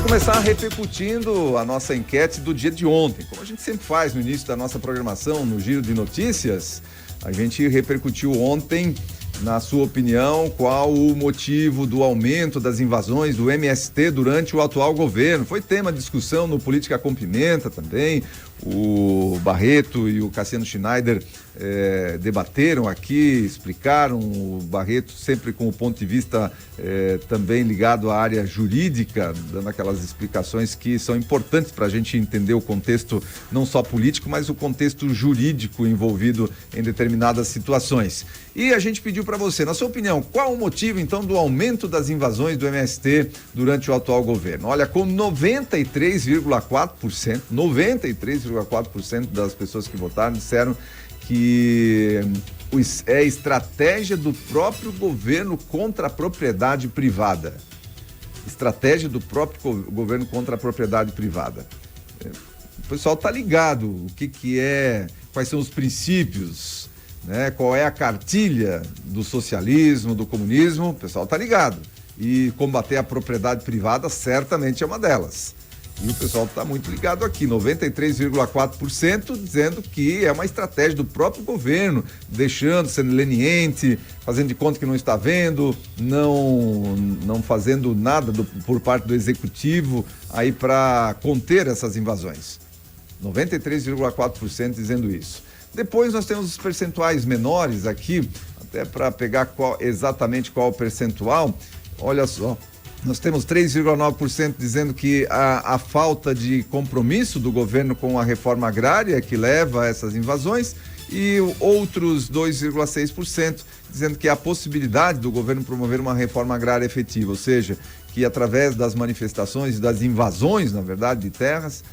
Começar repercutindo a nossa enquete do dia de ontem. Como a gente sempre faz no início da nossa programação, no Giro de Notícias, a gente repercutiu ontem, na sua opinião, qual o motivo do aumento das invasões do MST durante o atual governo. Foi tema de discussão no Política com Pimenta também. O Barreto e o Cassiano Schneider debateram aqui, explicaram. O Barreto sempre com o ponto de vista também ligado à área jurídica, dando aquelas explicações que são importantes para a gente entender o contexto não só político, mas o contexto jurídico envolvido em determinadas situações. E a gente pediu para você, na sua opinião, qual o motivo então do aumento das invasões do MST durante o atual governo? Olha, com 93,4% das pessoas que votaram disseram que é estratégia do próprio governo contra a propriedade privada. Estratégia do próprio governo contra a propriedade privada. O pessoal tá ligado o que é, quais são os princípios, né? Qual é a cartilha do socialismo, do comunismo, o pessoal tá ligado. E combater a propriedade privada certamente é uma delas. E o pessoal está muito ligado aqui, 93,4% dizendo que é uma estratégia do próprio governo, deixando, sendo leniente, fazendo de conta que não está vendo, não fazendo nada por parte do executivo aí para conter essas invasões. 93,4% dizendo isso. Depois nós temos os percentuais menores aqui, até para pegar exatamente qual o percentual. Olha só. Nós temos 3,9% dizendo que a falta de compromisso do governo com a reforma agrária que leva a essas invasões, e outros 2,6% dizendo que há a possibilidade do governo promover uma reforma agrária efetiva, ou seja, que através das manifestações e das invasões, na verdade, de terras,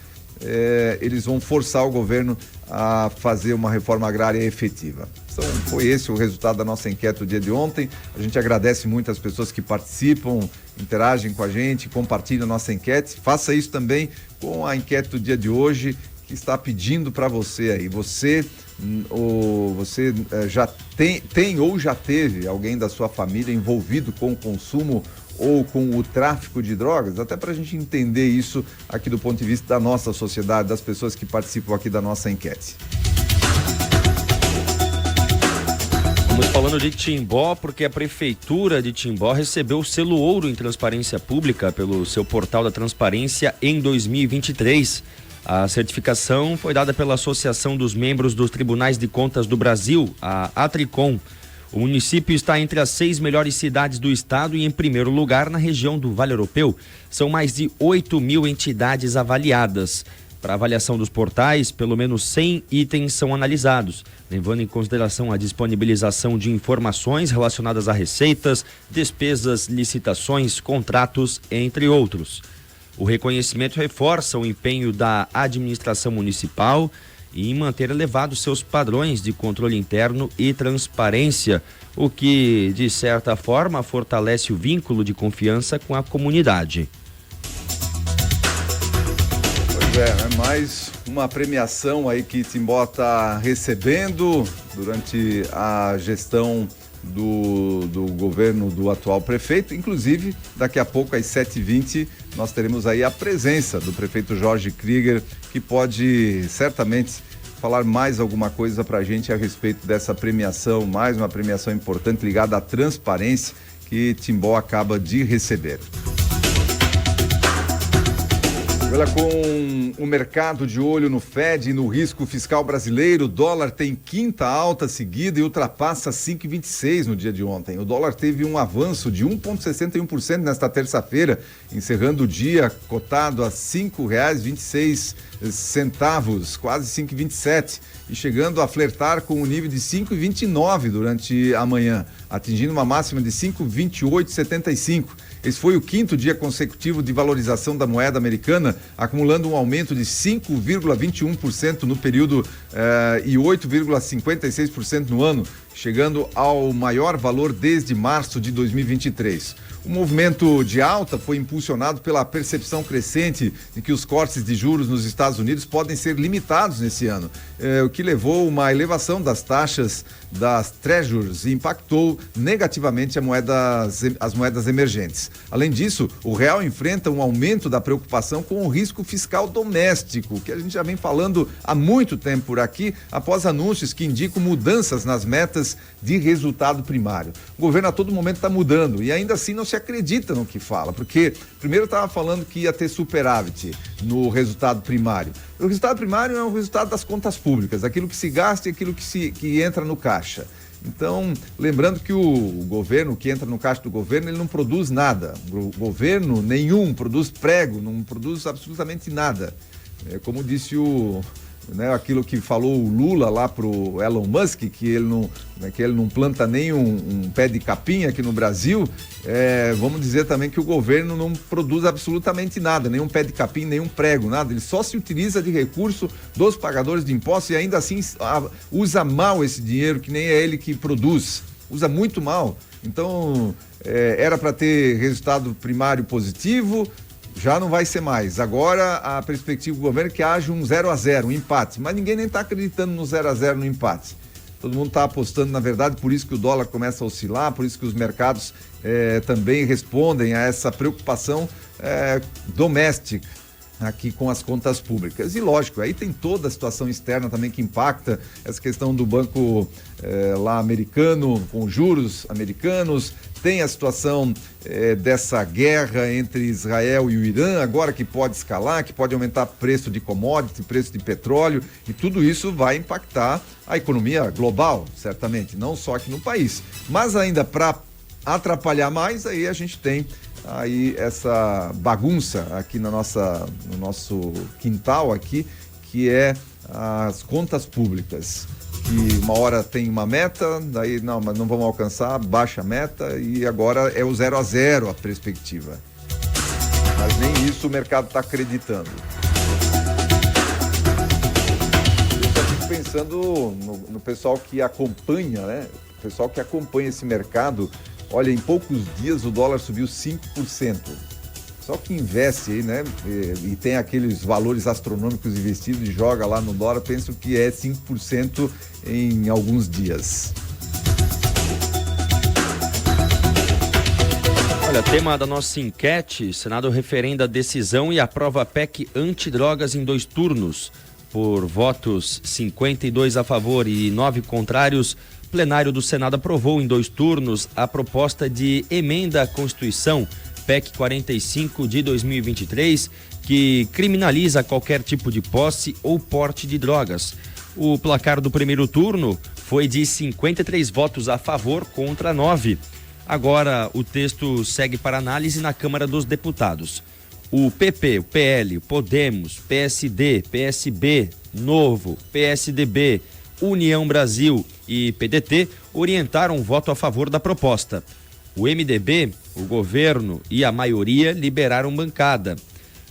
eles vão forçar o governo a fazer uma reforma agrária efetiva. Então, foi esse o resultado da nossa enquete do dia de ontem. A gente agradece muito as pessoas que participam, interagem com a gente, compartilham a nossa enquete. Faça isso também com a enquete do dia de hoje, que está pedindo para você aí. Você já tem ou já teve alguém da sua família envolvido com o consumo ou com o tráfico de drogas? Até para a gente entender isso aqui do ponto de vista da nossa sociedade, das pessoas que participam aqui da nossa enquete. Estamos falando de Timbó porque a Prefeitura de Timbó recebeu o selo ouro em transparência pública pelo seu portal da transparência em 2023. A certificação foi dada pela Associação dos Membros dos Tribunais de Contas do Brasil, a Atricom. O município está entre as 6 melhores cidades do estado e em primeiro lugar na região do Vale Europeu. São mais de 8.000 entidades avaliadas. Para avaliação dos portais, pelo menos 100 itens são analisados, levando em consideração a disponibilização de informações relacionadas a receitas, despesas, licitações, contratos, entre outros. O reconhecimento reforça o empenho da administração municipal em manter elevados seus padrões de controle interno e transparência, o que, de certa forma, fortalece o vínculo de confiança com a comunidade. Pois é mais uma premiação aí que Timbó está recebendo durante a gestão do governo do atual prefeito. Inclusive, daqui a pouco, às 7h20, nós teremos aí a presença do prefeito Jorge Krieger, que pode certamente falar mais alguma coisa para a gente a respeito dessa premiação, mais uma premiação importante ligada à transparência que Timbó acaba de receber. Olha, com o mercado de olho no Fed e no risco fiscal brasileiro, o dólar tem quinta alta seguida e ultrapassa 5,26 no dia de ontem. O dólar teve um avanço de 1,61% nesta terça-feira, encerrando o dia cotado a R$ 5,26, quase 5,27, e chegando a flertar com o nível de 5,29 durante a manhã, atingindo uma máxima de 5,2875. Esse foi o quinto dia consecutivo de valorização da moeda americana, acumulando um aumento de 5,21% no período e 8,56% no ano, chegando ao maior valor desde março de 2023. O movimento de alta foi impulsionado pela percepção crescente de que os cortes de juros nos Estados Unidos podem ser limitados nesse ano, o que levou uma elevação das taxas das Treasuries e impactou negativamente as moedas emergentes. Além disso, o real enfrenta um aumento da preocupação com o risco fiscal doméstico, que a gente já vem falando há muito tempo por aqui, após anúncios que indicam mudanças nas metas de resultado primário. O governo a todo momento está mudando e ainda assim não se acredita no que fala, porque primeiro estava falando que ia ter superávit no resultado primário. O resultado primário é o resultado das contas públicas, aquilo que se gasta e aquilo que entra no caixa. Então, lembrando que o governo, que entra no caixa do governo, ele não produz nada. O governo nenhum produz prego, não produz absolutamente nada. Como disse aquilo que falou o Lula lá pro Elon Musk, que ele não planta nem um pé de capim aqui no Brasil, vamos dizer também que o governo não produz absolutamente nada, nenhum pé de capim, nenhum prego, nada. Ele só se utiliza de recurso dos pagadores de impostos e ainda assim usa mal esse dinheiro, que nem é ele que produz, usa muito mal. Então, era para ter resultado primário positivo, já não vai ser mais. Agora a perspectiva do governo é que haja um 0-0, um empate, mas ninguém nem está acreditando no 0-0, no empate. Todo mundo está apostando, na verdade, por isso que o dólar começa a oscilar, por isso que os mercados também respondem a essa preocupação doméstica aqui com as contas públicas. E lógico, aí tem toda a situação externa também que impacta, essa questão do banco lá americano, com juros americanos, tem a situação dessa guerra entre Israel e o Irã, agora que pode escalar, que pode aumentar preço de commodity, preço de petróleo, e tudo isso vai impactar a economia global, certamente, não só aqui no país. Mas ainda para atrapalhar mais, aí a gente tem aí essa bagunça aqui no nosso quintal aqui, que é as contas públicas, que uma hora tem uma meta, daí mas não vamos alcançar, baixa a meta, e agora é o 0-0 a perspectiva. Mas nem isso o mercado está acreditando. Eu fico pensando no pessoal que acompanha, né? O pessoal que acompanha esse mercado. Olha, em poucos dias o dólar subiu 5%. Só que investe aí, né? E tem aqueles valores astronômicos investidos e joga lá no dólar, penso que é 5% em alguns dias. Olha, tema da nossa enquete: Senado referenda a decisão e aprova a PEC antidrogas em 2 turnos. Por votos 52 a favor e 9 contrários, o plenário do Senado aprovou em 2 turnos a proposta de emenda à Constituição, PEC 45 de 2023, que criminaliza qualquer tipo de posse ou porte de drogas. O placar do primeiro turno foi de 53 votos a favor contra 9. Agora o texto segue para análise na Câmara dos Deputados. O PP, o PL, o Podemos, PSD, PSB, Novo, PSDB, União Brasil e PDT orientaram o voto a favor da proposta. O MDB, o governo e a maioria liberaram bancada.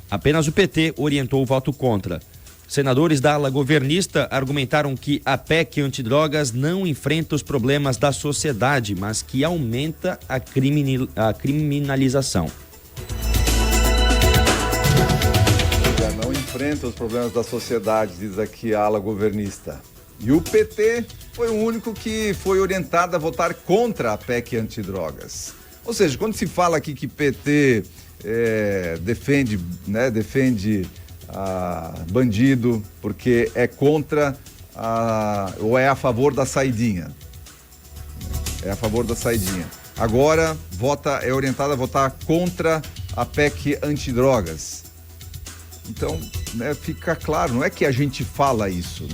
Apenas o PT orientou o voto contra. Senadores da ala governista argumentaram que a PEC antidrogas não enfrenta os problemas da sociedade, mas que aumenta a criminalização. Não enfrenta os problemas da sociedade, diz aqui a ala governista. E o PT foi o único que foi orientado a votar contra a PEC antidrogas. Ou seja, quando se fala aqui que PT defende bandido porque é contra ou é a favor da saidinha. É a favor da saidinha. Agora é orientado a votar contra a PEC antidrogas. Então, fica claro, não é que a gente fala isso,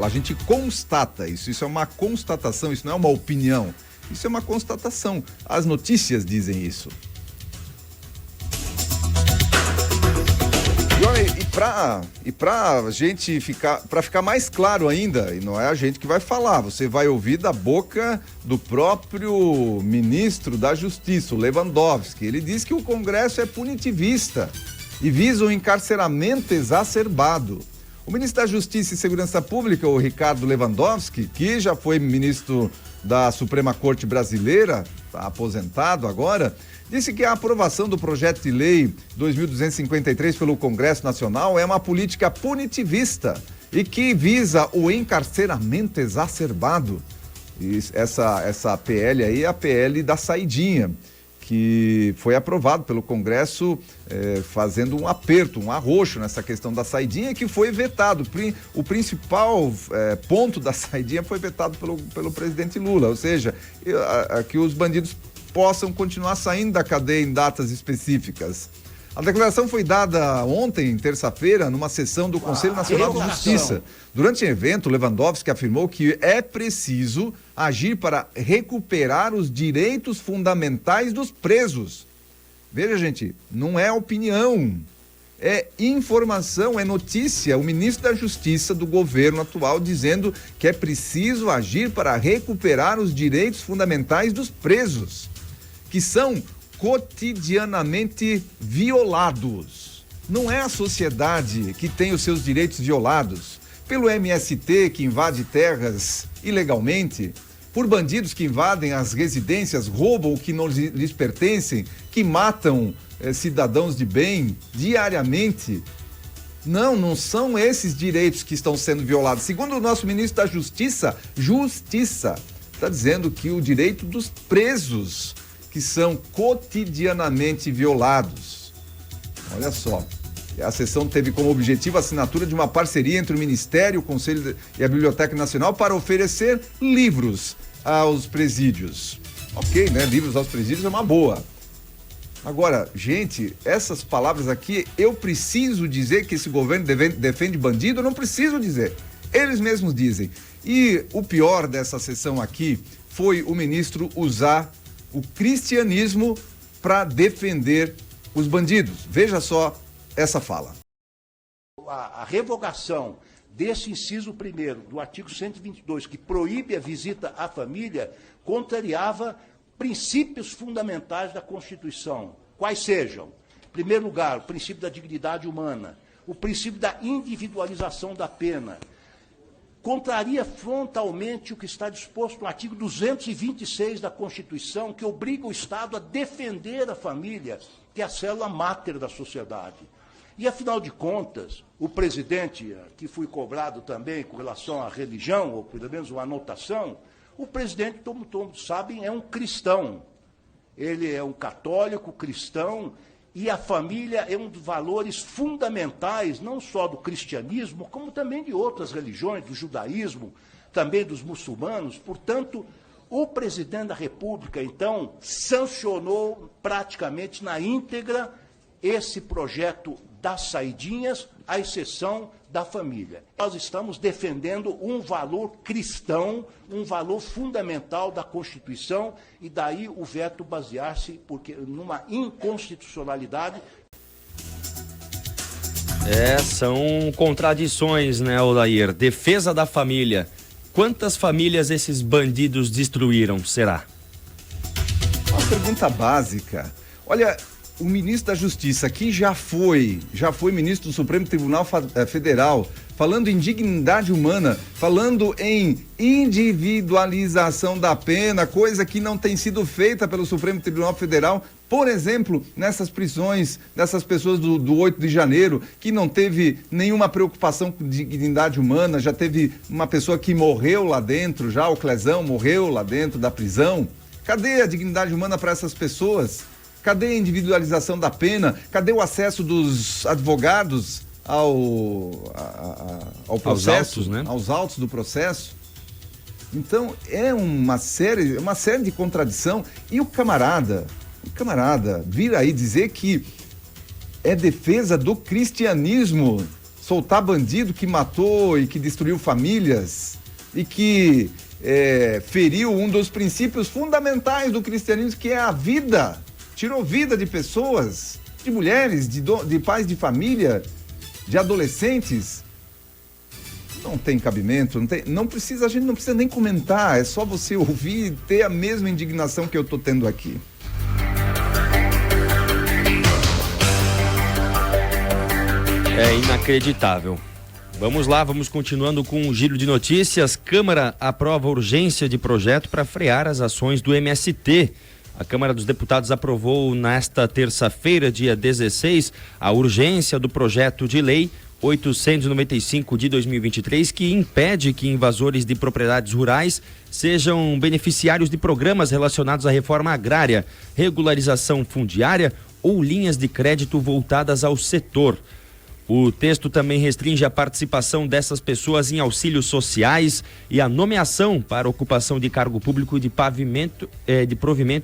a gente constata isso é uma constatação, isso não é uma opinião, isso é uma constatação. As notícias dizem isso. E olha, pra gente ficar mais claro ainda, e não é a gente que vai falar, você vai ouvir da boca do próprio ministro da Justiça, o Lewandowski. Ele diz que o Congresso é punitivista e visa um encarceramento exacerbado. O ministro da Justiça e Segurança Pública, o Ricardo Lewandowski, que já foi ministro da Suprema Corte Brasileira, está aposentado agora, disse que a aprovação do projeto de lei 2253 pelo Congresso Nacional é uma política punitivista e que visa o encarceramento exacerbado. E essa PL aí é a PL da saidinha, que foi aprovado pelo Congresso fazendo um aperto, um arroxo nessa questão da saidinha, que foi vetado. O principal ponto da saidinha foi vetado pelo presidente Lula, ou seja, que os bandidos possam continuar saindo da cadeia em datas específicas. A declaração foi dada ontem, terça-feira, numa sessão do Conselho Nacional de Justiça. Durante o evento, Lewandowski afirmou que é preciso agir para recuperar os direitos fundamentais dos presos. Veja, gente, não é opinião, é informação, é notícia. O ministro da Justiça do governo atual dizendo que é preciso agir para recuperar os direitos fundamentais dos presos, que são cotidianamente violados. Não é a sociedade que tem os seus direitos violados pelo MST, que invade terras ilegalmente, por bandidos que invadem as residências, roubam o que não lhes pertencem, que matam cidadãos de bem diariamente. Não são esses direitos que estão sendo violados. Segundo o nosso ministro da Justiça está dizendo que o direito dos presos, que são cotidianamente violados. Olha só, a sessão teve como objetivo a assinatura de uma parceria entre o Ministério, o Conselho e a Biblioteca Nacional para oferecer livros aos presídios. Ok, né? Livros aos presídios é uma boa. Agora, gente, essas palavras aqui, eu preciso dizer que esse governo defende bandido? Eu não preciso dizer. Eles mesmos dizem. E o pior dessa sessão aqui foi o ministro usar o cristianismo para defender os bandidos. Veja só essa fala. A revogação desse inciso 1º do artigo 122, que proíbe a visita à família, contrariava princípios fundamentais da Constituição. Quais sejam? Em primeiro lugar, o princípio da dignidade humana, o princípio da individualização da pena. Contraria frontalmente o que está disposto no artigo 226 da Constituição, que obriga o Estado a defender a família, que é a célula máter da sociedade. E, afinal de contas, o presidente, que fui cobrado também com relação à religião, ou pelo menos uma anotação, o presidente, como todos sabem, é um cristão. Ele é um católico cristão, e a família é um dos valores fundamentais, não só do cristianismo, como também de outras religiões, do judaísmo, também dos muçulmanos. Portanto, o presidente da República, então, sancionou praticamente na íntegra esse projeto das saidinhas, à exceção da família. Nós estamos defendendo um valor cristão, um valor fundamental da Constituição, e daí o veto basear-se numa inconstitucionalidade. São contradições, né, Odair? Defesa da família. Quantas famílias esses bandidos destruíram, será? Uma pergunta básica. Olha, o ministro da Justiça, que já foi ministro do Supremo Tribunal Federal, falando em dignidade humana, falando em individualização da pena, coisa que não tem sido feita pelo Supremo Tribunal Federal, por exemplo, nessas prisões, dessas pessoas do 8 de janeiro, que não teve nenhuma preocupação com dignidade humana, já teve uma pessoa que morreu lá dentro, já o Clezão morreu lá dentro da prisão. Cadê a dignidade humana para essas pessoas? Cadê a individualização da pena? Cadê o acesso dos advogados ao processo? Aos autos, né? Aos autos do processo? Então, é uma série de contradição. E o camarada vir aí dizer que é defesa do cristianismo, soltar bandido que matou e que destruiu famílias e que feriu um dos princípios fundamentais do cristianismo, que é a vida. Tirou vida de pessoas, de mulheres, de pais de família, de adolescentes. Não tem cabimento, a gente não precisa nem comentar, é só você ouvir e ter a mesma indignação que eu estou tendo aqui. É inacreditável. Vamos lá, vamos continuando com um giro de notícias. Câmara aprova urgência de projeto para frear as ações do MST. A Câmara dos Deputados aprovou nesta terça-feira, dia 16, a urgência do projeto de lei 895 de 2023, que impede que invasores de propriedades rurais sejam beneficiários de programas relacionados à reforma agrária, regularização fundiária ou linhas de crédito voltadas ao setor. O texto também restringe a participação dessas pessoas em auxílios sociais e a nomeação para ocupação de cargo público de provimento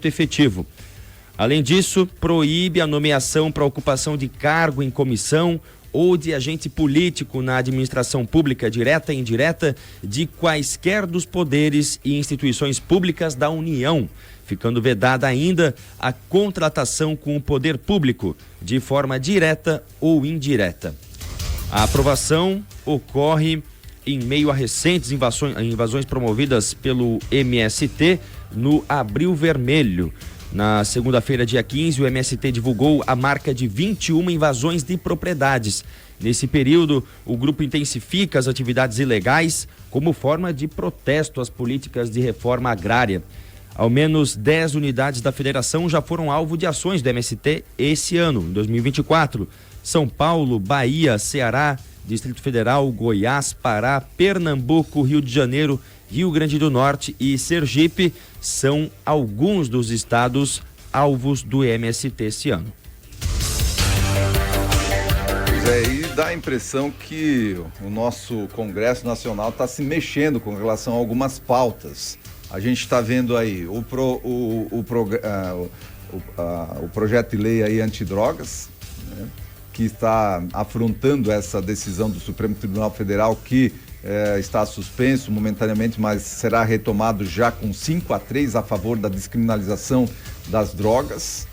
efetivo. Além disso, proíbe a nomeação para ocupação de cargo em comissão ou de agente político na administração pública, direta e indireta, de quaisquer dos poderes e instituições públicas da União, ficando vedada ainda a contratação com o poder público, de forma direta ou indireta. A aprovação ocorre em meio a recentes invasões promovidas pelo MST no Abril Vermelho. Na segunda-feira, dia 15, o MST divulgou a marca de 21 invasões de propriedades. Nesse período, o grupo intensifica as atividades ilegais como forma de protesto às políticas de reforma agrária. Ao menos 10 unidades da federação já foram alvo de ações do MST esse ano, em 2024. São Paulo, Bahia, Ceará, Distrito Federal, Goiás, Pará, Pernambuco, Rio de Janeiro, Rio Grande do Norte e Sergipe são alguns dos estados alvos do MST esse ano. E dá a impressão que o nosso Congresso Nacional está se mexendo com relação a algumas pautas. A gente está vendo aí o projeto de lei aí antidrogas, né, que está afrontando essa decisão do Supremo Tribunal Federal que está suspenso momentaneamente, mas será retomado já com 5-3 a favor da descriminalização das drogas.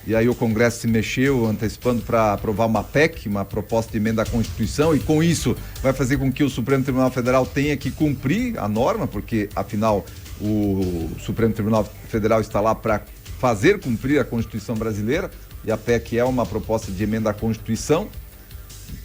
E aí o Congresso se mexeu, antecipando para aprovar uma PEC, uma proposta de emenda à Constituição, e com isso vai fazer com que o Supremo Tribunal Federal tenha que cumprir a norma, porque afinal o Supremo Tribunal Federal está lá para fazer cumprir a Constituição brasileira, e a PEC é uma proposta de emenda à Constituição.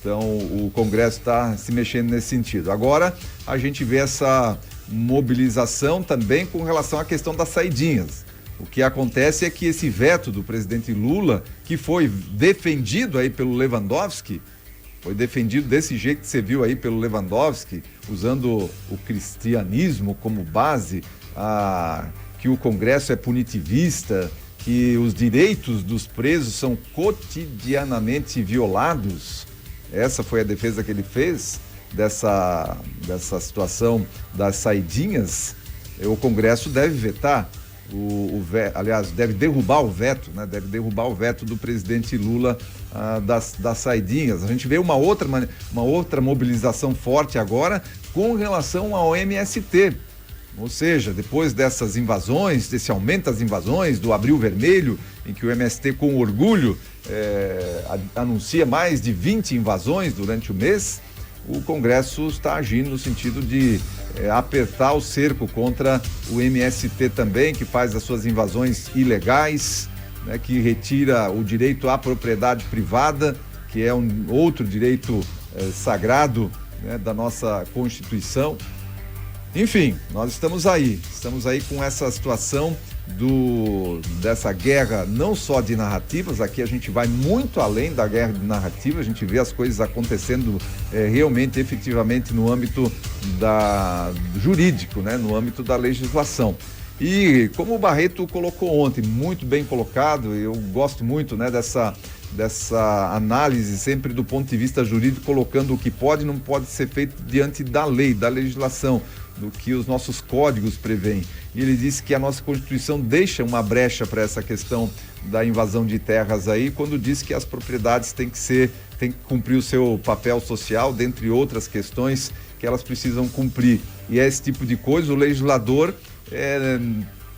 Então o Congresso está se mexendo nesse sentido. Agora a gente vê essa mobilização também com relação à questão das saidinhas. O que acontece é que esse veto do presidente Lula, que foi defendido aí pelo Lewandowski, foi defendido desse jeito que você viu aí pelo Lewandowski, usando o cristianismo como base, que o Congresso é punitivista, que os direitos dos presos são cotidianamente violados. Essa foi a defesa que ele fez dessa situação das saidinhas. O Congresso deve vetar, aliás, deve derrubar o veto, né? Deve derrubar o veto do presidente Lula das saidinhas. A gente vê uma outra mobilização forte agora com relação ao MST. Ou seja, depois dessas invasões, desse aumento das invasões, do Abril Vermelho, em que o MST com orgulho anuncia mais de 20 invasões durante o mês, o Congresso está agindo no sentido de apertar o cerco contra o MST também, que faz as suas invasões ilegais, né, que retira o direito à propriedade privada, que é um outro direito sagrado, né, da nossa Constituição. Enfim, nós estamos aí com essa situação dessa guerra, não só de narrativas. Aqui a gente vai muito além da guerra de narrativa, a gente vê as coisas acontecendo realmente, efetivamente no âmbito jurídico, né? No âmbito da legislação. E como o Barreto colocou ontem, muito bem colocado, eu gosto muito, né, dessa análise sempre do ponto de vista jurídico, colocando o que pode e não pode ser feito diante da lei, da legislação, do que os nossos códigos prevêem. E ele disse que a nossa Constituição deixa uma brecha para essa questão da invasão de terras aí, quando diz que as propriedades têm que cumprir o seu papel social, dentre outras questões que elas precisam cumprir. E é esse tipo de coisa, o legislador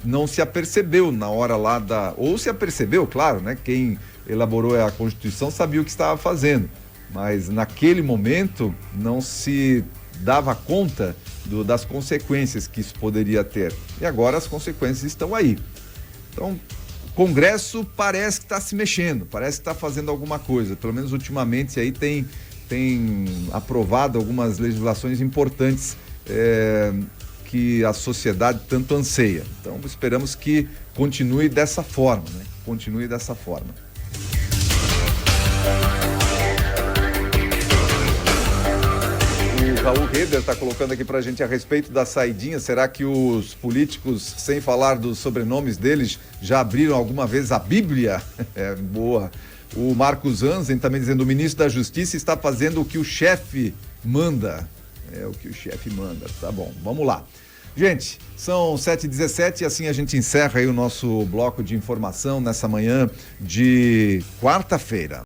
não se apercebeu na hora lá ou se apercebeu, claro, né? Quem elaborou a Constituição sabia o que estava fazendo, mas naquele momento não se dava conta das consequências que isso poderia ter. E agora as consequências estão aí. Então, o Congresso parece que está se mexendo, parece que está fazendo alguma coisa. Pelo menos ultimamente aí tem tem aprovado algumas legislações importantes que a sociedade tanto anseia. Então esperamos que continue dessa forma, né? Continue dessa forma. O Raul Heber está colocando aqui pra gente a respeito da saidinha. Será que os políticos, sem falar dos sobrenomes deles, já abriram alguma vez a Bíblia? Boa. O Marcos Anzen também dizendo: o ministro da Justiça está fazendo o que o chefe manda. O que o chefe manda. Tá bom, vamos lá. Gente, são 7h17 e assim a gente encerra aí o nosso bloco de informação nessa manhã de quarta-feira.